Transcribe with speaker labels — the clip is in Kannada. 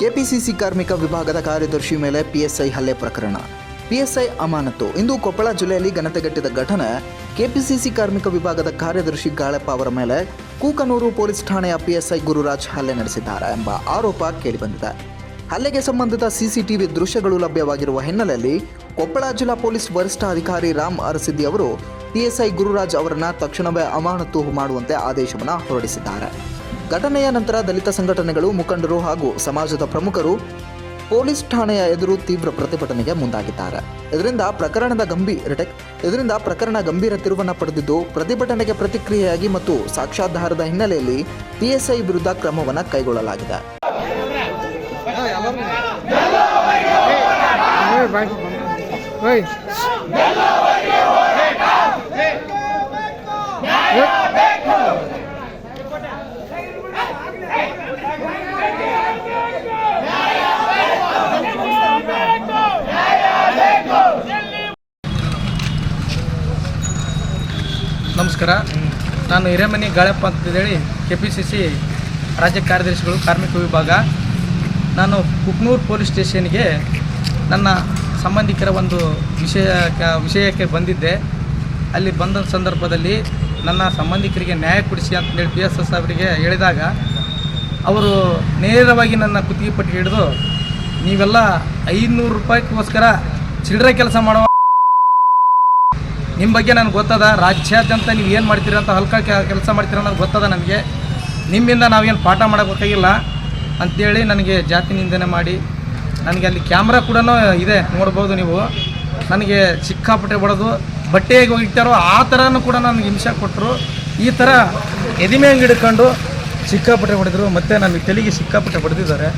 Speaker 1: ಕೆಪಿಸಿಸಿ ಕಾರ್ಮಿಕ ವಿಭಾಗದ ಕಾರ್ಯದರ್ಶಿ ಮೇಲೆ ಪಿಎಸ್ಐ ಹಲ್ಲೆ ಪ್ರಕರಣ. ಪಿಎಸ್ಐ ಅಮಾನತು. ಇಂದು ಕೊಪ್ಪಳ ಜಿಲ್ಲೆಯಲ್ಲಿ ಘನತೆಗಟ್ಟಿದ ಘಟನೆ. ಕೆಪಿಸಿಸಿ ಕಾರ್ಮಿಕ ವಿಭಾಗದ ಕಾರ್ಯದರ್ಶಿ ಗಾಳಪ್ಪ ಅವರ ಮೇಲೆ ಕೂಕನೂರು ಪೊಲೀಸ್ ಠಾಣೆಯ ಪಿಎಸ್ಐ ಗುರುರಾಜ್ ಹಲ್ಲೆ ನಡೆಸಿದ್ದಾರೆ ಎಂಬ ಆರೋಪ ಕೇಳಿಬಂದಿದೆ. ಹಲ್ಲೆಗೆ ಸಂಬಂಧಿತ ಸಿಸಿಟಿವಿ ದೃಶ್ಯಗಳು ಲಭ್ಯವಾಗಿರುವ ಹಿನ್ನೆಲೆಯಲ್ಲಿ ಕೊಪ್ಪಳ ಜಿಲ್ಲಾ ಪೊಲೀಸ್ ವರಿಷ್ಠಾಧಿಕಾರಿ ರಾಮ್ ಅರಸಿದ್ದಿ ಅವರು ಪಿಎಸ್ಐ ಗುರುರಾಜ್ ಅವರನ್ನು ತಕ್ಷಣವೇ ಅಮಾನತು ಮಾಡುವಂತೆ ಆದೇಶವನ್ನು ಹೊರಡಿಸಿದ್ದಾರೆ. ಘಟನೆಯ ನಂತರ ದಲಿತ ಸಂಘಟನೆಗಳು, ಮುಖಂಡರು ಹಾಗೂ ಸಮಾಜದ ಪ್ರಮುಖರು ಪೊಲೀಸ್ ಠಾಣೆಯ ಎದುರು ತೀವ್ರ ಪ್ರತಿಭಟನೆಗೆ ಮುಂದಾಗಿದ್ದಾರೆ. ಇದರಿಂದ ಪ್ರಕರಣ ಗಂಭೀರ ತಿರುವನ್ನು ಪಡೆದಿದ್ದು, ಪ್ರತಿಭಟನೆಗೆ ಪ್ರತಿಕ್ರಿಯೆಯಾಗಿ ಮತ್ತು ಸಾಕ್ಷ್ಯಾಧಾರದ ಹಿನ್ನೆಲೆಯಲ್ಲಿ ಪಿಎಸ್ಐ ವಿರುದ್ಧ ಕ್ರಮವನ್ನು ಕೈಗೊಳ್ಳಲಾಗಿದೆ.
Speaker 2: ನಮಸ್ಕಾರ. ನಾನು ಹಿರೇಮನಿ ಗಾಳಪ್ಪ ಅಂತೇಳಿ ಕೆಪಿಸಿಸಿ ರಾಜ್ಯ ಕಾರ್ಯದರ್ಶಿಗಳು ಕಾರ್ಮಿಕ ವಿಭಾಗ. ನಾನು ಕುಕ್ನೂರು ಪೊಲೀಸ್ ಸ್ಟೇಷನ್ಗೆ ನನ್ನ ಸಂಬಂಧಿಕರ ಒಂದು ವಿಷಯಕ್ಕೆ ಬಂದಿದ್ದೆ. ಅಲ್ಲಿ ಬಂದ ಸಂದರ್ಭದಲ್ಲಿ ನನ್ನ ಸಂಬಂಧಿಕರಿಗೆ ನ್ಯಾಯ ಕೊಡಿಸಿ ಅಂತೇಳಿ PSS ಅವರಿಗೆ ಹೇಳಿದಾಗ ಅವರು ನೇರವಾಗಿ ನನ್ನ ಕುತ್ತಿಗೆ ಪಟ್ಟಿ ಹಿಡಿದು, ನೀವೆಲ್ಲ 500 ರೂಪಾಯಿಗೋಸ್ಕರ ಚಿಲ್ಲರೆ ಕೆಲಸ ಮಾಡುವ ನಿಮ್ಮ ಬಗ್ಗೆ ನನಗೆ ಗೊತ್ತದ, ರಾಜ್ಯಾದ್ಯಂತ ನೀವು ಏನು ಮಾಡ್ತೀರ ಅಂತ ಹಲ್ಕ ಕೆಲಸ ಮಾಡ್ತೀರ ನನಗೆ ಗೊತ್ತದ, ನನಗೆ ನಿಮ್ಮಿಂದ ನಾವೇನು ಪಾಠ ಮಾಡೋಕ್ಕಾಗಿಲ್ಲ ಅಂಥೇಳಿ ನನಗೆ ಜಾತಿ ನಿಂದನೆ ಮಾಡಿ, ನನಗೆ ಅಲ್ಲಿ ಕ್ಯಾಮ್ರಾ ಕೂಡ ಇದೆ ನೋಡ್ಬೋದು ನೀವು, ನನಗೆ ಸಿಕ್ಕಾಪಟ್ಟೆ ಬಡೋದು, ಬಟ್ಟೆಗೆ ಹೋಗಿರ್ತಾರೋ ಆ ಥರನೂ ಕೂಡ ನನಗೆ ಹಿಂಸೆ ಕೊಟ್ಟರು. ಈ ಥರ ಎದಿಮೆ ಹಿಡ್ಕೊಂಡು ಸಿಕ್ಕಾಪಟ್ಟೆ ಹೊಡೆದ್ರು. ಮತ್ತು ನನಗೆ ತಲೆಗೆ ಸಿಕ್ಕಾಪಟ್ಟೆ ಬಡ್ದಿದ್ದಾರೆ.